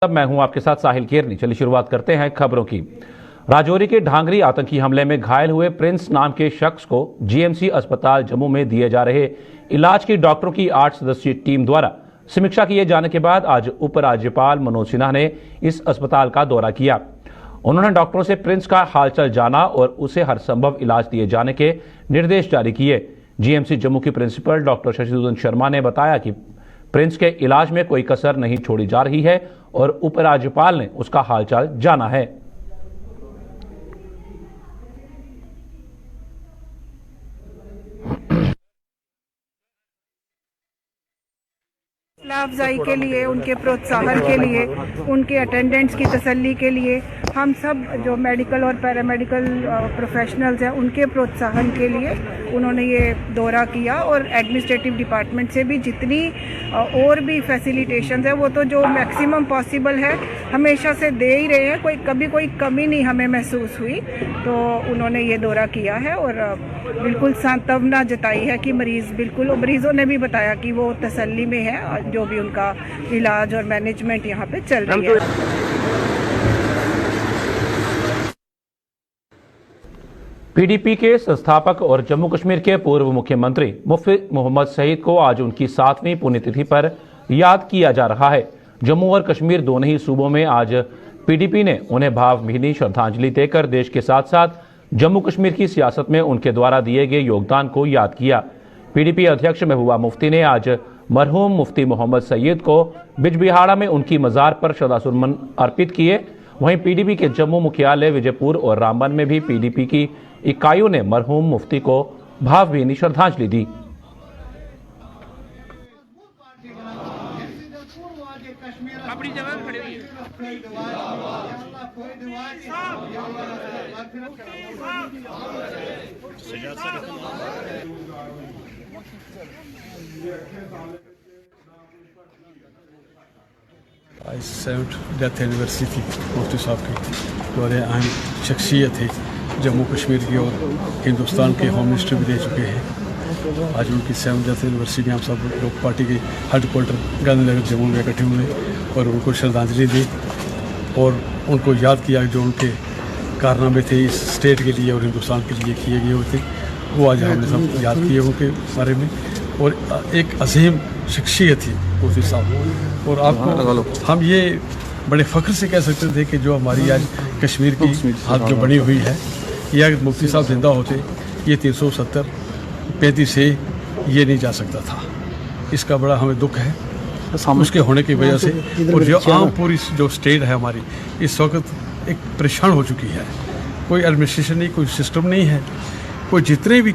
अब मैं हूं आपके साथ साहिल केरनी। चलिए शुरुआत करते हैं खबरों की। राजौरी के ढांगरी आतंकी हमले में घायल हुए प्रिंस नाम के शख्स को जीएमसी अस्पताल जम्मू में दिए जा रहे इलाज की डॉक्टरों की 8 सदस्यीय टीम द्वारा समीक्षा किए जाने के बाद आज उपराज्यपाल मनोज सिन्हा ने इस अस्पताल का दौरा किया। उन्होंने डॉक्टरों से प्रिंस का हालचाल जाना और उसे हर संभव इलाज दिए जाने के निर्देश जारी किए। जीएमसी जम्मू की प्रिंसिपल डॉक्टर शशिधूषण शर्मा ने बताया कि प्रिंस के इलाज में कोई कसर नहीं छोड़ी जा रही है और उपराज्यपाल ने उसका हालचाल जाना है। हौसला अफजाई के लिए, उनके प्रोत्साहन के लिए, उनके अटेंडेंट्स की तसल्ली के लिए, हम सब जो मेडिकल और पैरामेडिकल प्रोफेशनल्स हैं उनके प्रोत्साहन के लिए उन्होंने ये दौरा किया। और एडमिनिस्ट्रेटिव डिपार्टमेंट से भी जितनी और भी फैसिलिटेशंस है वो तो जो मैक्सिमम पॉसिबल है हमेशा से दे ही रहे हैं, कभी कोई कमी नहीं हमें महसूस हुई। तो उन्होंने ये दौरा किया है और बिल्कुल सांत्वना जताई है कि मरीज़ों ने भी बताया कि वो तसल्ली में है, जो भी उनका इलाज और मैनेजमेंट यहाँ पे चल रही है। पीडीपी के संस्थापक और जम्मू कश्मीर के पूर्व मुख्यमंत्री मुफ्ती मोहम्मद सईद को आज उनकी 7वीं पुण्यतिथि पर याद किया जा रहा है। जम्मू और कश्मीर दोनों ही सूबों में आज पीडीपी ने उन्हें भावभीनी श्रद्धांजलि देकर देश के साथ साथ जम्मू कश्मीर की सियासत में उनके द्वारा दिए गए योगदान को याद किया। पीडीपी अध्यक्ष महबूबा मुफ्ती ने आज मरहूम मुफ्ती मोहम्मद सईद को बिजबिहाड़ा में उनकी मजार पर श्रद्धासुमन अर्पित किए। वहीं पीडीपी के जम्मू मुख्यालय विजयपुर और रामबन में भी पीडीपी की इकाइयों ने मरहूम मुफ्ती को भावभीनी श्रद्धांजलि दी। आज 7th डेथ एनिवर्सरी थी मुफ्ती साहब की, बड़े अहम शख्सियत है जम्मू कश्मीर की और हिंदुस्तान के होम मिनिस्टर भी रह चुके हैं। आज उनकी 7th डेथ एनिवर्सरी में हम सब लोग पार्टी के हेडक्वार्टर गांधीनगर जम्मू में इकट्ठे हुए और उनको श्रद्धांजलि दी और उनको याद किया जो उनके कारनामे थे इस स्टेट के लिए और हिंदुस्तान के लिए किए गए होते, वो आज हमने सब याद किए उनके बारे में। और एक अजीम शख्सियत थी मुफ्ती साहब और आपको हम ये बड़े फ़ख्र से कह सकते थे कि जो हमारी आज कश्मीर की हालत जो बनी हुई है, ये अगर मुफ्ती साहब जिंदा होते ये 370-35 से ये नहीं जा सकता था। इसका बड़ा हमें दुख है उसके होने की वजह से। और जो आम पूरी जो स्टेट है हमारी इस वक्त एक परेशान हो चुकी है। कोई एडमिनिस्ट्रेशन नहीं, कोई सिस्टम नहीं है, कोई जितने भी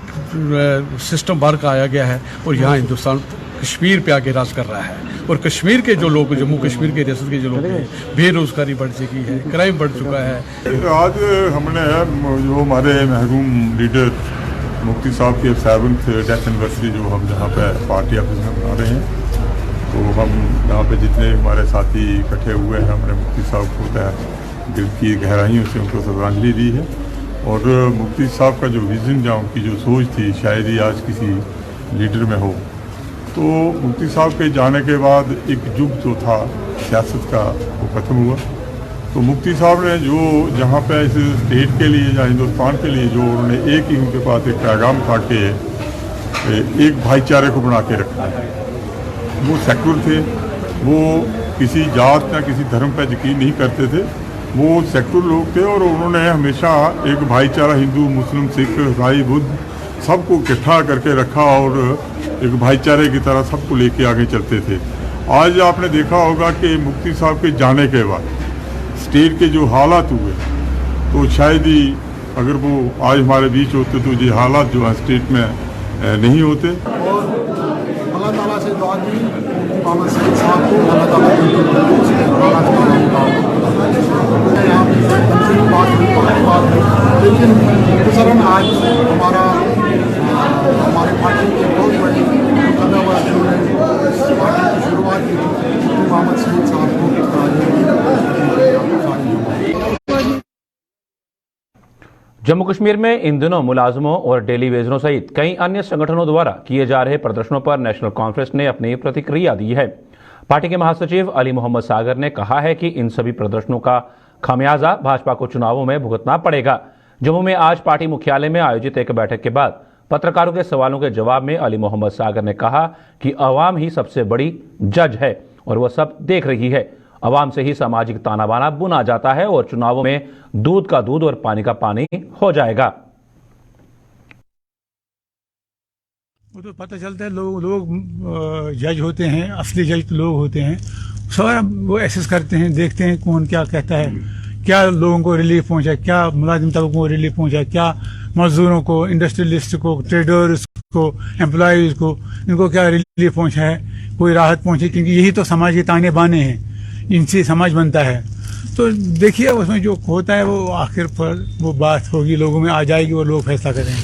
सिस्टम बाहर का आया गया है और यहाँ हिंदुस्तान कश्मीर पे आके राज कर रहा है। और कश्मीर के जो लोग, जम्मू कश्मीर के रियासत के जो लोग हैं, बेरोजगारी बढ़ चुकी है, क्राइम बढ़ चुका है। आज हमने जो हमारे महरूम लीडर मुफ्ती साहब की 7th डेथ एनिवर्सरी जो हम जहाँ पे पार्टी ऑफिस में मना रहे हैं, तो हम यहाँ पे जितने हमारे साथी इकट्ठे हुए हैं हमने मुफ्ती साहब को दिल की गहराइयों से उनको श्रद्धांजलि दी है। और मुफ्ती साहब का जो विज़न या उनकी जो सोच थी शायद ही आज किसी लीडर में हो। तो मुफ्ती साहब के जाने के बाद एक युग जो था सियासत का वो ख़त्म हुआ। तो मुफ्ती साहब ने जो जहाँ पे इस स्टेट के लिए या हिंदुस्तान के लिए जो उन्होंने एक ही उनके पास एक पैगाम था कि एक भाईचारे को बना के रखना है। वो सेक्युलर थे, वो किसी जात या किसी धर्म पर यकीन नहीं करते थे, वो सेक्युलर लोग थे और उन्होंने हमेशा एक भाईचारा हिंदू, मुस्लिम, सिख, ईसाई, बुद्ध सबको इकट्ठा करके रखा और एक भाईचारे की तरह सबको लेके आगे चलते थे। आज आपने देखा होगा कि मुफ्ती साहब के जाने के बाद स्टेट के जो हालात हुए, तो शायद ही अगर वो आज हमारे बीच होते तो ये हालात जो है स्टेट में नहीं होते। और अल्लाह ताला से दुआ की मोहम्मद सईद साहब को अल्लाह ताला लेकिन गुजरन आज हमारे पार्टी के बहुत बड़ी कदम पार्टी की शुरुआत की मोहम्मद सईद साहब को। जम्मू कश्मीर में इन दिनों मुलाजमों और डेली वेजरों सहित कई अन्य संगठनों द्वारा किए जा रहे प्रदर्शनों पर नेशनल कॉन्फ्रेंस ने अपनी प्रतिक्रिया दी है। पार्टी के महासचिव अली मोहम्मद सागर ने कहा है कि इन सभी प्रदर्शनों का खामियाजा भाजपा को चुनावों में भुगतना पड़ेगा। जम्मू में आज पार्टी मुख्यालय में आयोजित एक बैठक के बाद पत्रकारों के सवालों के जवाब में अली मोहम्मद सागर ने कहा कि अवाम ही सबसे बड़ी जज है और वह सब देख रही है। अवाम से ही सामाजिक ताना बाना बुना जाता है और चुनावों में दूध का दूध और पानी का पानी हो जाएगा। वो तो पता चलता है, लोग जज होते हैं, असली जज तो लोग होते हैं। सब वो एसेस करते हैं, देखते हैं कौन क्या कहता है, क्या लोगों को रिलीफ पहुंचा, क्या मुलाजिम तबकों को रिलीफ पहुंचा, क्या मजदूरों को, इंडस्ट्रियलिस्ट को, ट्रेडर्स को, एम्प्लॉयज को, इनको क्या रिलीफ पहुंचा है, कोई राहत पहुंची, क्योंकि यही तो समाज के ताने बाने हैं, इनसे समाज बनता है। तो देखिए उसमें जो होता है वो आखिर पर वो बात होगी, लोगों में आ जाएगी और लोग फैसला करेंगे।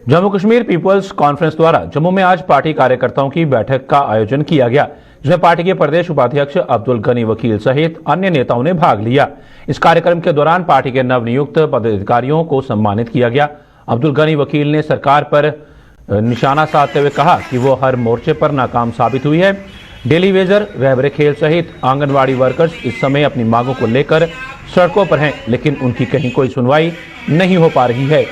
जम्मू कश्मीर पीपल्स कॉन्फ्रेंस द्वारा जम्मू में आज पार्टी कार्यकर्ताओं की बैठक का आयोजन किया गया, जिसमें पार्टी के प्रदेश उपाध्यक्ष अब्दुल गनी वकील सहित अन्य नेताओं ने भाग लिया। इस कार्यक्रम के दौरान पार्टी के नवनियुक्त पदाधिकारियों को सम्मानित किया गया। अब्दुल गनी वकील ने सरकार पर निशाना साधते हुए कहा कि वो हर मोर्चे पर नाकाम साबित हुई है। डेली वेजर, रहबरे खेल सहित आंगनवाड़ी वर्कर्स इस समय अपनी मांगों को लेकर सड़कों पर हैं, लेकिन उनकी कहीं कोई सुनवाई नहीं हो पा रही है।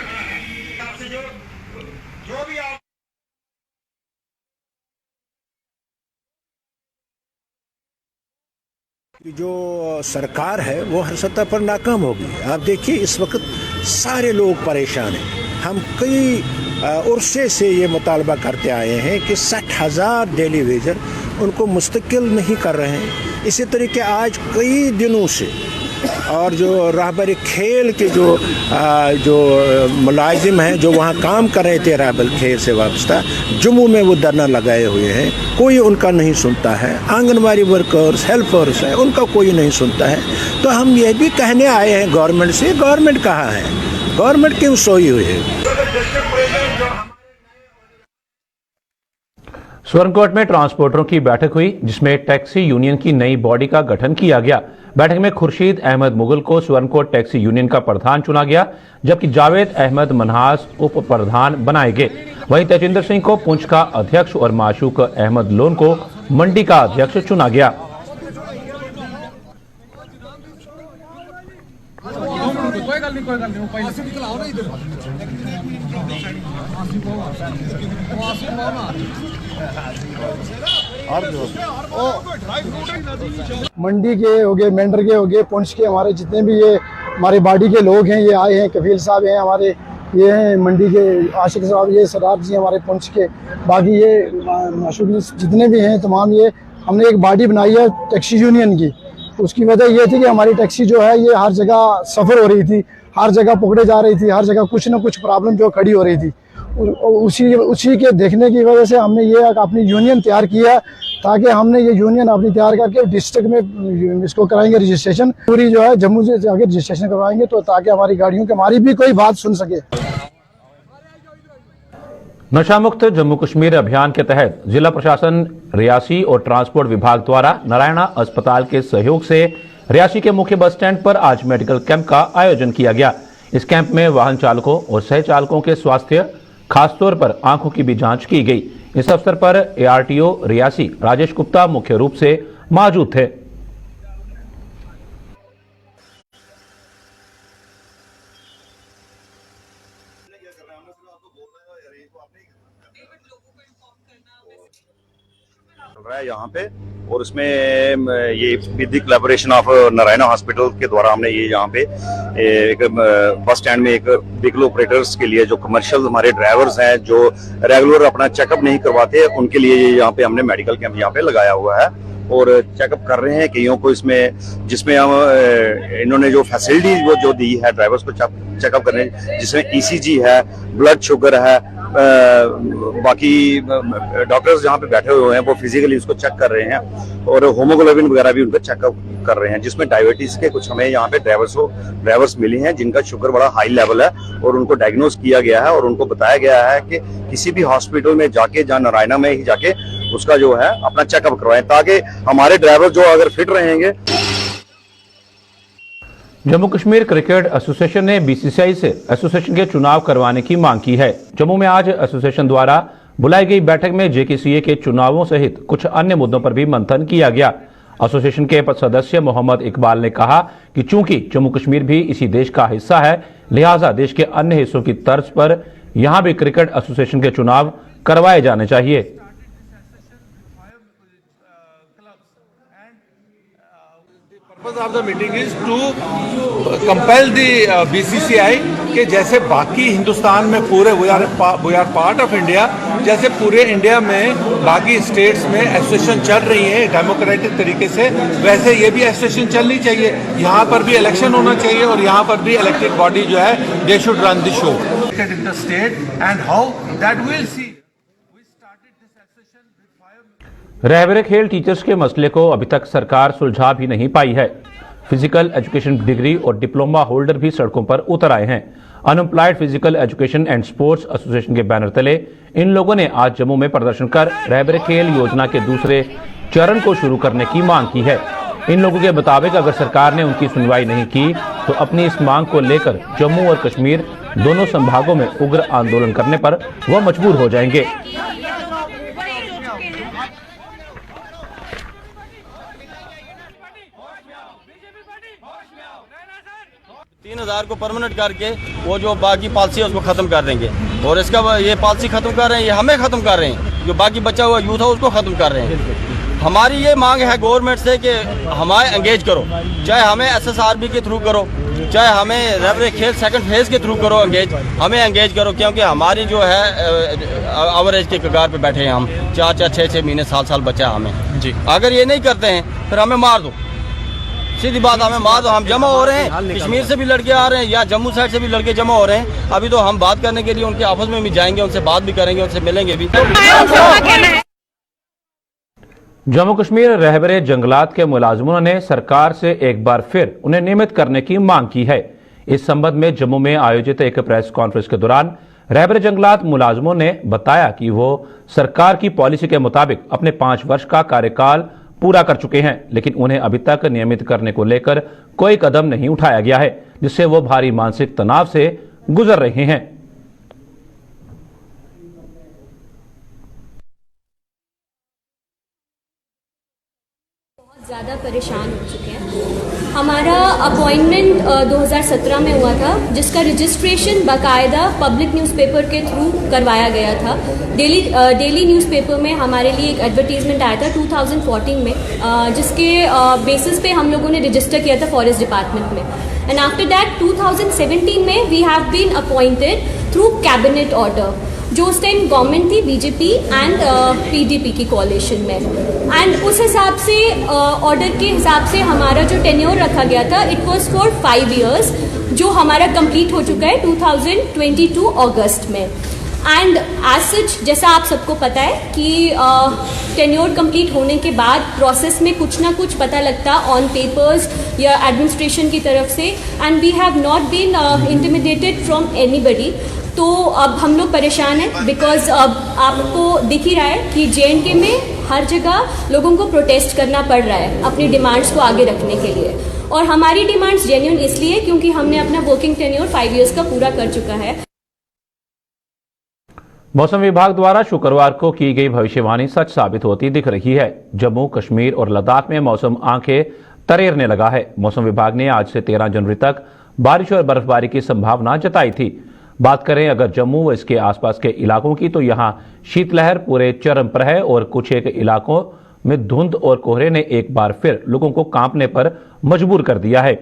जो सरकार है वो हर सतह पर नाकाम होगी। आप देखिए इस वक्त सारे लोग परेशान हैं। हम कई उर्से से ये मुतालबा करते आए हैं कि 60,000 डेली वेजर उनको मुस्तकिल नहीं कर रहे हैं। इसी तरीके आज कई दिनों से और जो रहबर खेल के जो मुलाजिम हैं जो वहाँ काम कर रहे थे रहबर खेल से वाबस्ता, जम्मू में वो धरना लगाए हुए हैं, कोई उनका नहीं सुनता है। आंगनवाड़ी वर्कर्स, हेल्पर्स हैं, उनका कोई नहीं सुनता है। तो हम ये भी कहने आए हैं गवर्नमेंट से, गवर्नमेंट कहाँ है, गवर्नमेंट क्यों सोई हुई है। सुवर्णकोट में ट्रांसपोर्टरों की बैठक हुई, जिसमें टैक्सी यूनियन की नई बॉडी का गठन किया गया। बैठक में खुर्शीद अहमद मुगल को सुवर्णकोट टैक्सी यूनियन का प्रधान चुना गया, जबकि जावेद अहमद मनहास उप प्रधान बनाए गए। वहीं तेजिंदर सिंह को पुंछ का अध्यक्ष और माशूक अहमद लोन को मंडी का अध्यक्ष चुना गया। मंडी के हो गए, मेंढर के हो गए, पुंछ के, हमारे जितने भी ये हमारे बॉडी के लोग हैं ये आए हैं। कफील साहब हैं हमारे, ये हैं मंडी के आशिक साहब, ये सराब जी हमारे पुंछ के, बाकी ये माशूक जितने भी हैं तमाम, ये हमने एक बॉडी बनाई है टैक्सी यूनियन की। उसकी वजह ये थी कि हमारी टैक्सी जो है ये हर जगह सफ़र हो रही थी, हर जगह पकड़े जा रही थी, हर जगह कुछ ना कुछ प्रॉब्लम जो खड़ी हो रही थी। उसी के देखने की वजह से हमने ये अपनी यूनियन तैयार किया, ताकि हमने ये यूनियन अपनी तैयार करके डिस्ट्रिक्ट में इसको कराएंगे रजिस्ट्रेशन, पूरी जो है जम्मू से जाके रजिस्ट्रेशन करवाएंगे, तो ताकि हमारी गाड़ियों की हमारी भी कोई बात सुन सके। नशा मुक्त जम्मू कश्मीर अभियान के तहत जिला प्रशासन रियासी और ट्रांसपोर्ट विभाग द्वारा नारायणा अस्पताल के सहयोग से रियासी के मुख्य बस स्टैंड पर आज मेडिकल कैंप का आयोजन किया गया। इस कैंप में वाहन चालकों और सह चालकों के स्वास्थ्य, खासतौर पर आंखों की भी जांच की गई। इस अवसर पर ARTO रियासी राजेश गुप्ता मुख्य रूप से मौजूद थे। रहा है यहाँ पे, और उसमें ये with the collaboration of Narayana hospital के द्वारा हमने ये यहाँ पे एक बस स्टैंड में एक व्हीकल ऑपरेटर्स के लिए, जो कमर्शियल हमारे ड्राइवर्स हैं जो रेगुलर अपना चेकअप नहीं करवाते, उनके लिए यहाँ पे हमने मेडिकल कैंप यहाँ पे लगाया हुआ है और चेकअप कर रहे हैं कईयों को इसमें, जिसमें हम इन्होंने जो फैसिलिटी वो जो दी है ड्राइवर्स को चेकअप करने, जिसमें ECG है, ब्लड शुगर है, बाकी डॉक्टर्स जहाँ पे बैठे हुए हैं वो फिजिकली उसको चेक कर रहे हैं और होमोग्लोबिन वगैरह भी उनको चेकअप कर रहे हैं, जिसमें डायबिटीज के कुछ हमें यहाँ पे ड्राइवर्स मिले हैं जिनका शुगर बड़ा हाई लेवल है और उनको डायग्नोज किया गया है और उनको बताया गया है कि किसी भी हॉस्पिटल में जाके, जहाँ नारायणा में ही जाके उसका जो है अपना चेकअप करवाएं, ताकि हमारे ड्राइवर जो अगर फिट रहेंगे जम्मू कश्मीर क्रिकेट एसोसिएशन ने बीसीसीआई से एसोसिएशन के चुनाव करवाने की मांग की है। जम्मू में आज एसोसिएशन द्वारा बुलाई गई बैठक में जेकेसीए के चुनावों सहित कुछ अन्य मुद्दों पर भी मंथन किया गया। एसोसिएशन के सदस्य मोहम्मद इकबाल ने कहा कि चूंकि जम्मू कश्मीर भी इसी देश का हिस्सा है, लिहाजा देश के अन्य हिस्सों की तर्ज पर यहां भी क्रिकेट एसोसिएशन के चुनाव करवाए जाने चाहिए। Purpose of the meeting is to compel the BCCI कि जैसे बाकी हिंदुस्तान में पूरे we are part of India, जैसे पूरे इंडिया में बाकी स्टेट्स में एसोसिएशन चल रही है डेमोक्रेटिक तरीके से, वैसे ये भी एसोसिएशन चलनी चाहिए। यहाँ पर भी इलेक्शन होना चाहिए और यहाँ पर भी इलेक्टेड बॉडी जो है they should run the show in the state and how that will see. रहबरे खेल टीचर्स के मसले को अभी तक सरकार सुलझा भी नहीं पाई है। फिजिकल एजुकेशन डिग्री और डिप्लोमा होल्डर भी सड़कों पर उतर आए हैं। Unemployed physical education and sports association के बैनर तले इन लोगों ने आज जम्मू में प्रदर्शन कर रहबरे खेल योजना के दूसरे चरण को शुरू करने की मांग की है। इन लोगों के मुताबिक अगर सरकार ने उनकी सुनवाई नहीं की तो अपनी इस मांग को लेकर जम्मू और कश्मीर दोनों संभागों में उग्र आंदोलन करने पर वह मजबूर हो जाएंगे। 3000 को परमानेंट करके वो जो बाकी पॉलिसी है उसको खत्म कर देंगे और इसका ये पॉलिसी खत्म कर रहे हैं, ये हमें खत्म कर रहे हैं, जो बाकी बचा हुआ यूथ है उसको खत्म कर रहे हैं। हमारी ये मांग है गवर्नमेंट से कि हमें एंगेज करो, चाहे हमें SSRB के थ्रू करो, चाहे हमें रहबरे खेल सेकंड फेज के थ्रू करो, हमें एंगेज करो, क्योंकि हमारी जो है एवरेज के कगार पे बैठे हैं हम, 4-4, 6-6 महीने, साल बचा हमें जी। अगर ये नहीं करते हैं फिर हमें मार दो, सीधी बात, हमें मार दो। हम जमा हो रहे हैं, कश्मीर से भी लड़के आ रहे हैं या जम्मू साइड से भी लड़के जमा हो रहे हैं। अभी तो हम बात करने के लिए उनके ऑफिस में भी जाएंगे, उनसे बात भी करेंगे, उनसे मिलेंगे भी। जम्मू कश्मीर रहबरे जंगलात के मुलाजिमों ने सरकार से एक बार फिर उन्हें नियमित करने की मांग की है। इस संबंध में जम्मू में आयोजित एक प्रेस कॉन्फ्रेंस के दौरान रहबरे जंगलात मुलाजिमों ने बताया कि वो सरकार की पॉलिसी के मुताबिक अपने 5 वर्ष का कार्यकाल पूरा कर चुके हैं, लेकिन उन्हें अभी तक नियमित करने को लेकर कोई कदम नहीं उठाया गया है, जिससे वो भारी मानसिक तनाव से गुजर रहे हैं। बहुत ज़्यादा परेशान हो चुके हैं। हमारा अपॉइंटमेंट 2017 में हुआ था, जिसका रजिस्ट्रेशन बाकायदा पब्लिक न्यूज़पेपर के थ्रू करवाया गया था। डेली न्यूज़पेपर में हमारे लिए एक एडवर्टीजमेंट आया था 2014 में, जिसके बेसिस पे हम लोगों ने रजिस्टर किया था फॉरेस्ट डिपार्टमेंट में। एंड आफ्टर दैट 2017 में we have been appointed through cabinet order, जो उस टाइम गवर्नमेंट थी बीजेपी एंड पीडीपी की कोalition में। एंड उस हिसाब से ऑर्डर के हिसाब से हमारा जो टेन्योर रखा गया था इट वाज फॉर 5 years, जो हमारा कंप्लीट हो चुका है 2022 अगस्त में। एंड एज सच, जैसा आप सबको पता है कि टेन्योर कंप्लीट होने के बाद प्रोसेस में कुछ ना कुछ पता लगता ऑन पेपर्स या एडमिनिस्ट्रेशन की तरफ से, and we have not been intimidated from anybody. तो अब हम लोग परेशान हैं बिकॉज अब आपको दिख ही रहा है कि JNK में हर जगह लोगों को प्रोटेस्ट करना पड़ रहा है अपनी डिमांड्स को आगे रखने के लिए। और हमारी डिमांड्स जेन्युइन इसलिए क्योंकि हमने अपना वर्किंग टेन्योर 5 years का पूरा कर चुका है। मौसम विभाग द्वारा शुक्रवार को की गई भविष्यवाणी सच साबित होती दिख रही है। जम्मू कश्मीर और लद्दाख में मौसम आंखें तरेरने लगा है। मौसम विभाग ने आज से 13 जनवरी तक बारिश और बर्फबारी की संभावना जताई थी। बात करें अगर जम्मू व इसके आसपास के इलाकों की, तो यहां शीतलहर पूरे चरम पर है और कुछ एक इलाकों में धुंध और कोहरे ने एक बार फिर लोगों को कांपने पर मजबूर कर दिया है।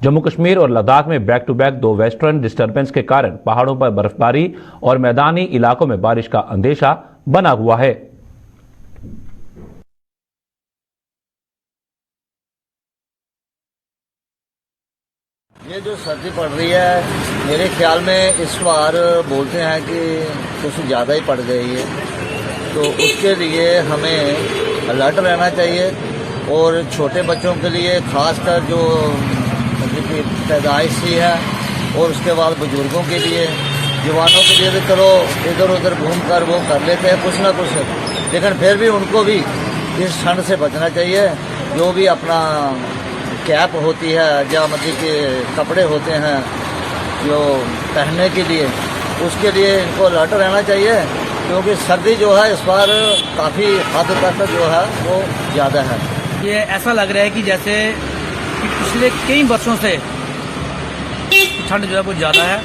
जम्मू कश्मीर और लद्दाख में back to back 2 western disturbance के कारण पहाड़ों पर बर्फबारी और मैदानी इलाकों में बारिश का अंदेशा बना हुआ है। ये जो सर्दी पड़ रही है, मेरे ख्याल में इस बार बोलते हैं कि कुछ ज़्यादा ही पड़ गई है, तो उसके लिए हमें अलर्ट रहना चाहिए। और छोटे बच्चों के लिए खासकर जो जिनकी पैदाइश ही है, और उसके बाद बुजुर्गों के लिए, जवानों के लिए भी करो, इधर उधर घूम कर वो कर लेते हैं कुछ ना कुछ, लेकिन फिर भी उनको भी इस ठंड से बचना चाहिए। जो भी अपना कैप होती है या मतलब के कपड़े होते हैं जो पहनने के लिए, उसके लिए इनको अलर्ट रहना चाहिए, क्योंकि सर्दी जो है इस बार काफ़ी हद तक जो है वो ज़्यादा है। ये ऐसा लग रहा है कि जैसे कि पिछले कई वर्षों से ठंड जो है वो ज़्यादा है।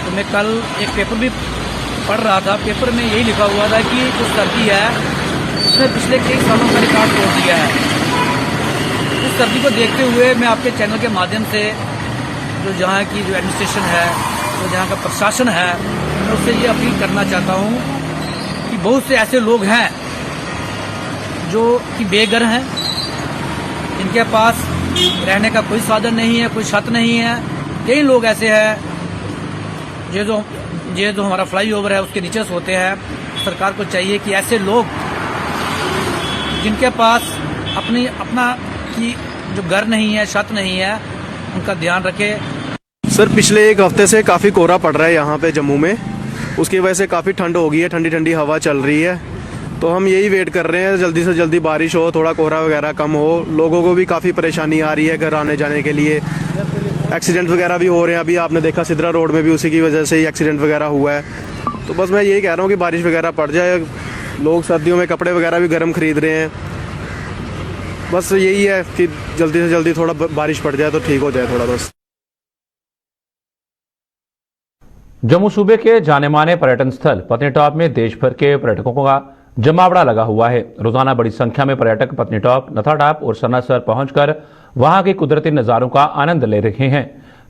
तो मैं कल एक पेपर भी पढ़ रहा था, पेपर में यही लिखा हुआ था कि जो सर्दी है उसने पिछले कई सालों का रिकॉर्ड तोड़ दिया है। इस सर्दी को देखते हुए मैं आपके चैनल के माध्यम से जो यहाँ की जो एडमिनिस्ट्रेशन है, जो यहाँ का प्रशासन है, मैं उससे ये अपील करना चाहता हूँ कि बहुत से ऐसे लोग हैं जो कि बेघर हैं, जिनके पास रहने का कोई साधन नहीं है, कोई छत नहीं है। कई लोग ऐसे हैं ये जो हमारा फ्लाईओवर है उसके नीचे सोते हैं। सरकार को चाहिए कि ऐसे लोग जिनके पास अपना की जो घर नहीं है, छत नहीं है, उनका ध्यान रखे। सर पिछले एक हफ्ते से काफ़ी कोहरा पड़ रहा है यहाँ पे जम्मू में, उसकी वजह से काफ़ी ठंड हो गई है, ठंडी ठंडी हवा चल रही है। तो हम यही वेट कर रहे हैं जल्दी से जल्दी बारिश हो, थोड़ा कोहरा वगैरह कम हो। लोगों को भी काफ़ी परेशानी आ रही है घर आने जाने के लिए। एक्सीडेंट वगैरह भी हो रहे हैं, अभी आपने देखा सिद्रा रोड में भी उसी की वजह से ही एक्सीडेंट वगैरह हुआ है। तो बस मैं यही कह रहा हूँ कि बारिश वगैरह पड़ जाए। लोग सर्दियों में कपड़े वगैरह भी गर्म खरीद रहे हैं। बस यही है कि जल्दी से जल्दी थोड़ा बारिश पड़ जाए तो ठीक हो जाए थोड़ा बस। जम्मू सूबे के जाने माने पर्यटन स्थल पत्नीटॉप में देश भर के पर्यटकों का जमावड़ा लगा हुआ है। रोजाना बड़ी संख्या में पर्यटक पत्नीटॉप, नथाटॉप और सन्नासर पहुंचकर वहां के कुदरती नजारों का आनंद ले रहे हैं।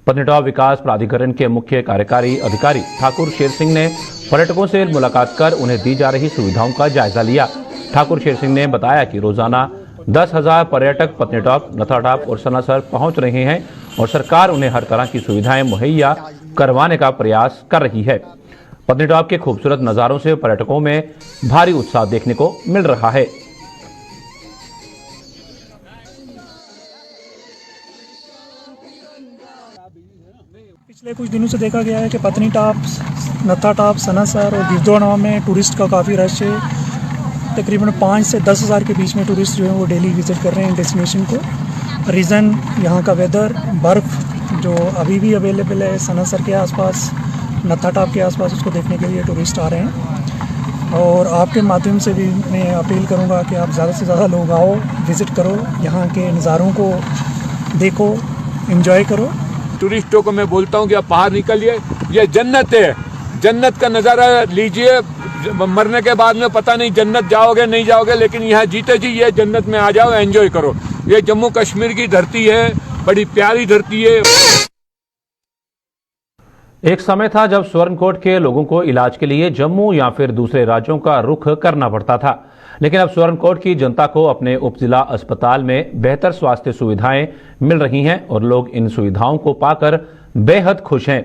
पत्नीटॉप विकास प्राधिकरण के मुख्य कार्यकारी अधिकारी ठाकुर शेर सिंह ने पर्यटकों से मुलाकात कर उन्हें दी जा रही सुविधाओं का जायजा लिया। ठाकुर शेर सिंह ने बताया कि रोजाना 10,000 पर्यटक पत्नीटॉप, नथाटॉप और सन्नासर पहुंच रहे हैं और सरकार उन्हें हर तरह की सुविधाएं मुहैया करवाने का प्रयास कर रही है। पत्नीटॉप के खूबसूरत नजारों से पर्यटकों में भारी उत्साह देखने को मिल रहा है। पिछले कुछ दिनों से देखा गया है कि पत्नीटॉप, नथाटॉप, सन्नासर और गिरदोना में टूरिस्ट का काफ़ी रश है। तकरीबन 5 से 10,000 के बीच में टूरिस्ट जो है वो डेली विजिट कर रहे हैं डेस्टिनेशन को। रीज़न यहाँ का वेदर, बर्फ़ जो अभी भी अवेलेबल है सन्नासर के आसपास, नथाटॉप के आसपास, उसको देखने के लिए टूरिस्ट आ रहे हैं। और आपके माध्यम से भी मैं अपील करूँगा कि आप ज़्यादा से ज़्यादा लोग आओ, विज़िट करो, यहाँ के नज़ारों को देखो, एंजॉय करो। टूरिस्टों को मैं बोलता हूँ कि आप बाहर निकलिए, ये जन्नत है, जन्नत का नज़ारा लीजिए। मरने के बाद में पता नहीं जन्नत जाओगे नहीं जाओगे, लेकिन यहाँ जीते जी ये जन्नत में आ जाओ, एंजॉय करो। ये जम्मू कश्मीर की धरती है, बड़ी प्यारी धरती है। एक समय था जब स्वर्णकोट के लोगों को इलाज के लिए जम्मू या फिर दूसरे राज्यों का रुख करना पड़ता था, लेकिन अब स्वर्णकोट की जनता को अपने उपजिला अस्पताल में बेहतर स्वास्थ्य सुविधाएं मिल रही हैं और लोग इन सुविधाओं को पाकर बेहद खुश हैं।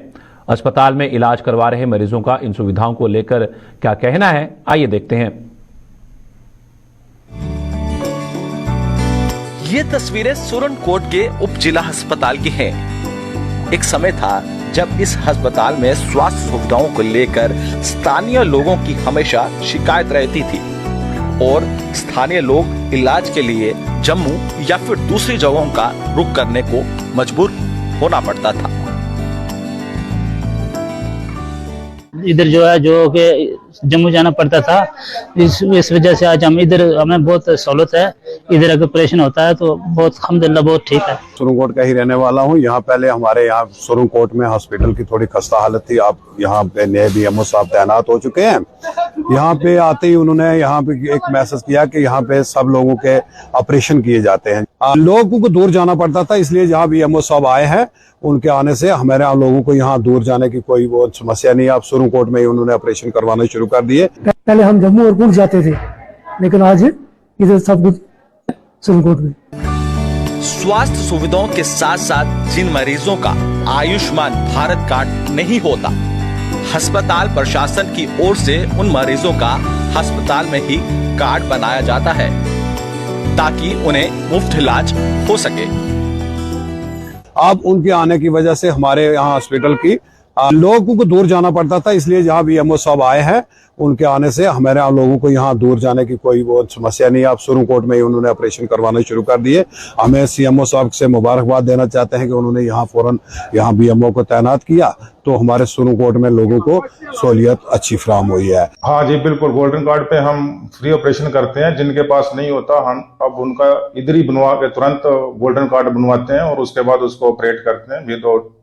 अस्पताल में इलाज करवा रहे मरीजों का इन सुविधाओं को लेकर क्या कहना है, आइए देखते हैं। ये तस्वीरें सुरनकोट के उप जिला अस्पताल की हैं। एक समय था जब इस अस्पताल में स्वास्थ्य सुविधाओं को लेकर स्थानीय लोगों की हमेशा शिकायत रहती थी और स्थानीय लोग इलाज के लिए जम्मू या फिर दूसरी जगहों का रुख करने को मजबूर होना पड़ता था। इधर जो है जो कि जम्मू जाना पड़ता था, इस वजह से आज हम इधर, हमें बहुत सहूलत है। इधर अगर ऑपरेशन होता है तो बहुत अल्हम्दुलिल्लाह बहुत ठीक है। सुरनकोट का ही रहने वाला हूँ। यहाँ पहले हमारे यहाँ सुरनकोट में हॉस्पिटल की थोड़ी खस्ता हालत थी। अब यहाँ पे नए बीएमओ साहब तैनात हो चुके हैं। यहाँ पे आते ही उन्होंने यहाँ पे एक मैसेज किया कि यहाँ पे सब लोगों के ऑपरेशन किए जाते हैं। लोगों को दूर जाना पड़ता था, इसलिए जहाँ बीएमओ साहब आए हैं उनके आने से हमारे लोगों को यहाँ दूर जाने की कोई वो समस्या नहीं है। अब सुरनकोट में ही उन्होंने ऑपरेशन करवाना शुरू कर दिए। पहले हम जम्मू और पुर जाते थे, लेकिन आज इधर सब कुछ सुरनकोट में। स्वास्थ्य सुविधाओं के साथ साथ जिन मरीजों का आयुष्मान भारत कार्ड नहीं होता, अस्पताल प्रशासन की ओर से उन मरीजों का अस्पताल में ही कार्ड बनाया जाता है ताकि उन्हें मुफ्त इलाज हो सके। अब उनके आने की वजह से हमारे यहाँ हॉस्पिटल की लोगों को दूर जाना पड़ता था, इसलिए जहाँ बीएमओ साहब आए हैं उनके आने से हमारे लोगों को यहाँ दूर जाने की कोई वो समस्या नहीं है। अब सुरंग कोट में ही उन्होंने ऑपरेशन करवाना शुरू कर दिए। हमें सीएमओ साहब से मुबारकबाद देना चाहते हैं कि उन्होंने यहाँ फौरन यहाँ बीएमओ को तैनात किया, तो हमारे सुरंग कोट में लोगों को सहूलियत अच्छी फराहम हुई है। हाँ जी बिल्कुल, गोल्डन कार्ड पे हम फ्री ऑपरेशन करते हैं। जिनके पास नहीं होता हम अब उनका इधर ही बनवा के तुरंत गोल्डन कार्ड बनवाते हैं और उसके बाद उसको ऑपरेट करते हैं विदाउट।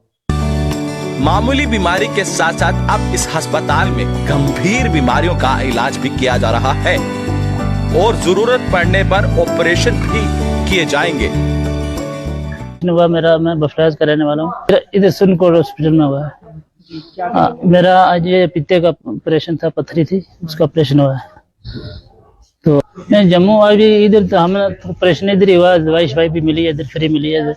मामूली बीमारी के साथ साथ अब इस अस्पताल में गंभीर बीमारियों का इलाज भी किया जा रहा है और जरूरत पड़ने पर ऑपरेशन भी किए जाएंगे। हुआ मेरा, मैं बफराज का रहने वाला हूँ। इधर सुरनकोट हॉस्पिटल में हुआ है। मेरा आज ये पित्ते का ऑपरेशन था, पथरी थी, उसका ऑपरेशन हुआ है। तो मैं जम्मू आई भी, इधर तो हमें ऑपरेशन इधर ही हुआ, दवाई शवाई भी मिली है, इधर फ्री मिली है।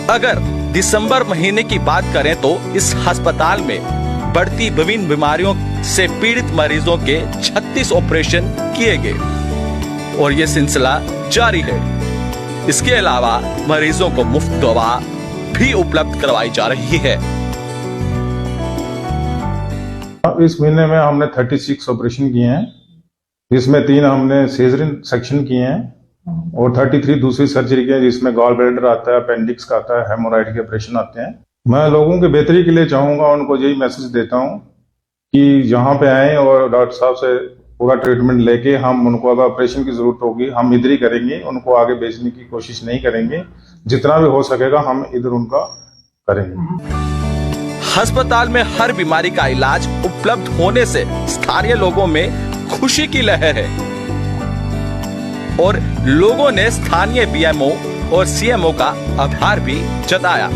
अगर दिसंबर महीने की बात करें तो इस अस्पताल में बढ़ती विभिन्न बीमारियों से पीड़ित मरीजों के 36 ऑपरेशन किए गए और ये सिलसिला जारी है। इसके अलावा मरीजों को मुफ्त दवा भी उपलब्ध करवाई जा रही है। इस महीने में हमने 36 ऑपरेशन किए हैं, जिसमें 3 हमने सीजरियन सेक्शन किए हैं और 33 दूसरी सर्जरी की है, जिसमें गॉल ब्लैडर आता है, अपेंडिक्स का आता है, हेमोराइड के ऑपरेशन आते हैं। मैं लोगों के बेहतरी के लिए चाहूंगा, उनको यही मैसेज देता हूं कि यहाँ पे आएं और डॉक्टर साहब से पूरा ट्रीटमेंट लेके हम उनको, अगर ऑपरेशन की जरूरत होगी हम इधर ही करेंगे, उनको आगे भेजने की कोशिश नहीं करेंगे। जितना भी हो सकेगा हम इधर उनका करेंगे। अस्पताल में हर बीमारी का इलाज उपलब्ध होने से स्थानीय लोगों में खुशी की लहर है और लोगों ने स्थानीय बीएमओ और सीएमओ का आभार भी जताया।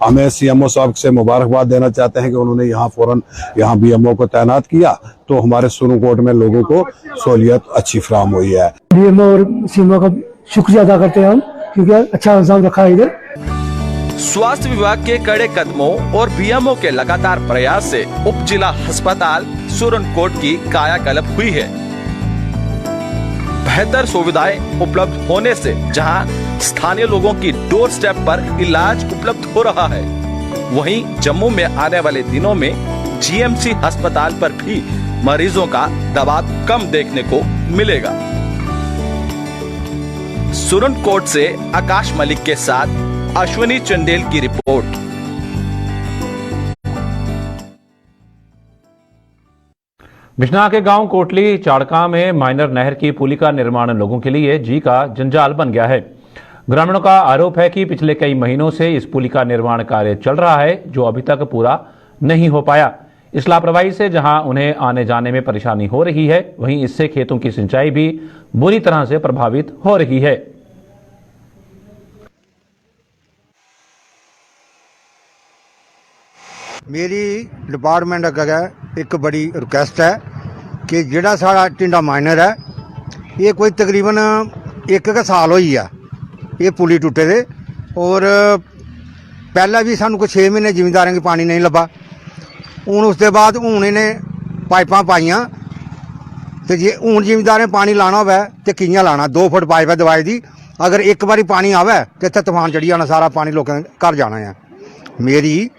हमें सीएमओ साहब से मुबारकबाद देना चाहते हैं कि उन्होंने यहाँ फौरन यहाँ बीएमओ को तैनात किया, तो हमारे सुरंग कोट में लोगों को सहूलियत अच्छी फराहम हुई है। बीएमओ और सीएमओ का शुक्रिया अदा करते हैं हम, क्योंकि अच्छा इंतजाम रखा है इधर। स्वास्थ्य विभाग के कड़े कदमों और बीएमओ के लगातार प्रयास से उप जिला अस्पताल सुरंग कोट की कायाकल्प हुई है। बेहतर सुविधाएं उपलब्ध होने से जहां स्थानीय लोगों की डोर स्टेप पर इलाज उपलब्ध हो रहा है, वहीं जम्मू में आने वाले दिनों में जीएमसी अस्पताल पर भी मरीजों का दबाव कम देखने को मिलेगा। सुरंग कोट से आकाश मलिक के साथ अश्विनी चंदेल की रिपोर्ट। बिश्नाह के गांव कोटली चाड़का में माइनर नहर की पुली का निर्माण लोगों के लिए जी का जंजाल बन गया है। ग्रामीणों का आरोप है कि पिछले कई महीनों से इस पुली का निर्माण कार्य चल रहा है, जो अभी तक पूरा नहीं हो पाया। इस लापरवाही से जहां उन्हें आने जाने में परेशानी हो रही है, वहीं इससे खेतों की सिंचाई भी बुरी तरह से प्रभावित हो रही है। मेरी डिपार्टमेंट अगर एक बड़ी रिक्वेस्ट है कि जिहड़ा साड़ा टिंडा माइनर है, ये कोई तकरीबन 1 साल हो गया ये पुली टुटे दे, और पहला भी सानू कोई 6 महीने जिमींदारों की पानी नहीं लभा। हूँ उसके बाद हूँ इन्हें पाइपां पाइयां, तो जे हूँ जिमींदारें पानी लाना होवे तो कियां लाना? 2 फुट पाइप है दवाई दी, अगर एक बारी पानी आवे तो इत्थे तूफान चढ़ी जाना, सारा पानी लोगों के घर जाना है। मेरी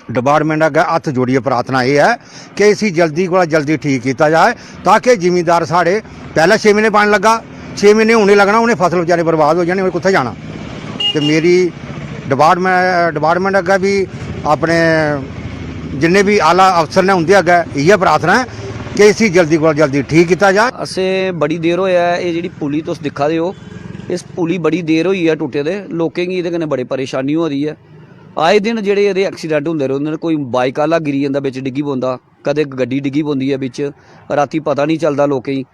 डिपार्टमेंट अगर हथ जोड़िए प्रार्थना यह है कि इसी जल्दी को जल्दी ठीक किया जाए, ताकि जिमींदार साढ़े पहले 6 महीने पानी लगा, 6 महीने होने लगना, उन्हें फसल बेचारे बर्बाद हो जाने, उन्हें कुत्थे जाना। तो मेरी डिपार्टमेंट अगर भी अपने जिन्ने भी आला अफसर ने उनके अगर इयै प्रार्थना है कि इसी जल्दी को जल्दी ठीक किया जाए। असें बड़ी देर होया है, ये जी पुली तुस दिक्खा दे हो, इस पुली बड़ी देर हुई है टुटे दे, लोकें गी इहदे कन्नै बड़ी परेशानी हो रही है। आए दिन जेह्ड़े एह्दे एक्सीडेंट होंदे रौंह्दे न, कोई बाइक आह्ला गिरी जंदा बिच डिग्गी पौंदा, कदें गड्डी डिग्गी पौंदी है बिच, रातीं पता नहीं चलदा लोकें गी,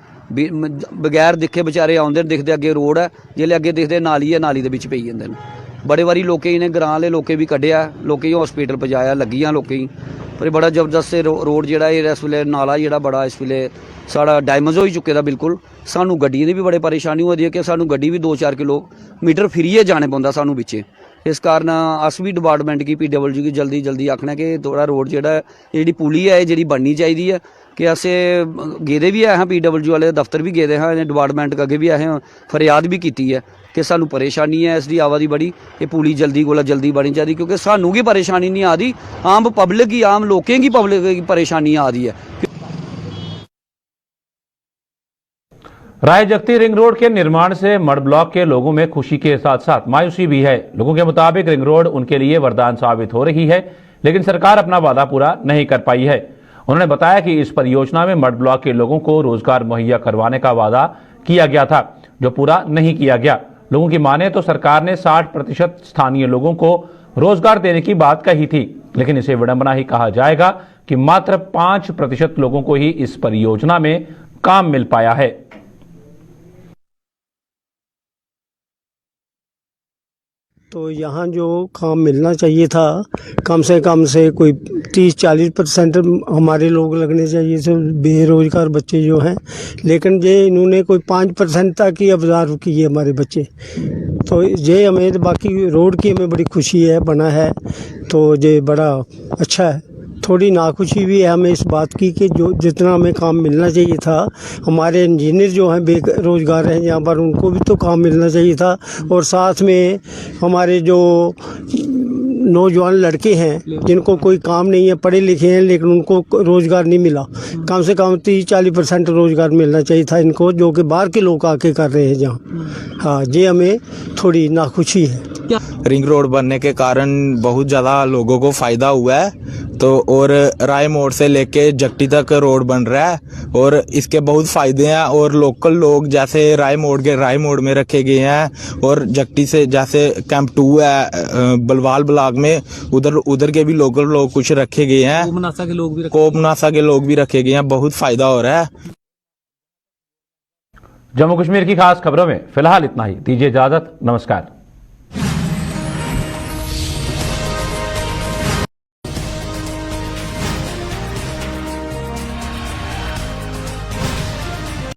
बगैर दिक्खे बेचारे औंदे दिखदे अग्गे रोड है, जेल्लै अग्गे दिखदे नाली है, नाली दे बिच पेई जंदे न। बड़े बारी लोकें इन्हें ग्रां आह्ले लोकें भी कड्ढेआ, लोकें गी हॉस्पिटल पजाया, लग्गियां लोकें गी, पर बड़ा जबरदस्त रोड जेह्ड़ा इस वेल्ले नाला जेह्ड़ा बड़ा इस वेल्ले साढ़ा डैमेज हो चुके दा बिल्कुल। सानू गड्डियें दी भी बड़ी परेशानी हो रही है कि सानू गड्डी भी 2-4 किलोमीटर फिरियै जाने पौंदा सानू बिच्चे, इस कारण अस भी डिपार्टमेंट की PWD की जल्दी जल्दी आखना कि थोड़ा रोड जेह्ड़ा ये जी पुली है जी बननी चाहिए है कि असें गेदे भी है PWD वाले दफ्तर भी गेदे हैं डिपार्टमेंट अगे भी असें फरियाद भी की है कि सानू परेशानी है इसकी आवा दी बड़ी ये पुली जल्दी कोला जल्दी बननी चाहिए क्योंकि सानू की परेशानी नहीं आती आम पब्लिक की आम लोगों की पब्लिक की परेशानी आ रही है। राय जगती रिंग रोड के निर्माण से मड ब्लॉक के लोगों में खुशी के साथ साथ मायूसी भी है। लोगों के मुताबिक रिंग रोड उनके लिए वरदान साबित हो रही है, लेकिन सरकार अपना वादा पूरा नहीं कर पाई है। उन्होंने बताया कि इस परियोजना में मड ब्लॉक के लोगों को रोजगार मुहैया करवाने का वादा किया गया था, जो पूरा नहीं किया गया। लोगों की माने तो सरकार ने 60% स्थानीय लोगों को रोजगार देने की बात कही थी, लेकिन इसे विडंबना ही कहा जाएगा कि मात्र 5% लोगों को ही इस परियोजना में काम मिल पाया है। तो यहाँ जो काम मिलना चाहिए था कम से कोई 30-40% हमारे लोग लगने चाहिए थे बेरोजगार बच्चे जो हैं, लेकिन ये इन्होंने कोई 5% तक ही ऑब्जर्व किए हमारे बच्चे। तो ये हमें बाकी रोड की हमें बड़ी खुशी है बना है, तो ये बड़ा अच्छा है। थोड़ी नाखुशी भी है हमें इस बात की कि जो जितना हमें काम मिलना चाहिए था, हमारे इंजीनियर जो हैं बेरोजगार हैं यहाँ पर उनको भी तो काम मिलना चाहिए था, और साथ में हमारे जो नौजवान लड़के हैं जिनको कोई काम नहीं है, पढ़े लिखे हैं लेकिन उनको रोज़गार नहीं मिला, कम से कम 30-40% रोज़गार मिलना चाहिए था इनको, जो कि बाहर के लोग आके कर रहे हैं जहाँ। हाँ, ये हमें थोड़ी नाखुशी है। रिंग रोड बनने के कारण बहुत ज़्यादा लोगों को फ़ायदा हुआ है, तो और राय मोड़ से लेके जट्टी तक रोड बन रहा है और इसके बहुत फ़ायदे हैं। और लोकल लोग जैसे राय मोड़ में रखे गए हैं, और जट्टी से जैसे कैंप 2 है बलवाल ब्लॉक में, उधर के भी लोकल लोग कुछ रखे गए हैं, कोपनासा के लोग भी रखे गए हैं। बहुत फ़ायदा हो रहा है। जम्मू कश्मीर की खास खबरों में फिलहाल इतना ही। दीजिए इजाजत, नमस्कार।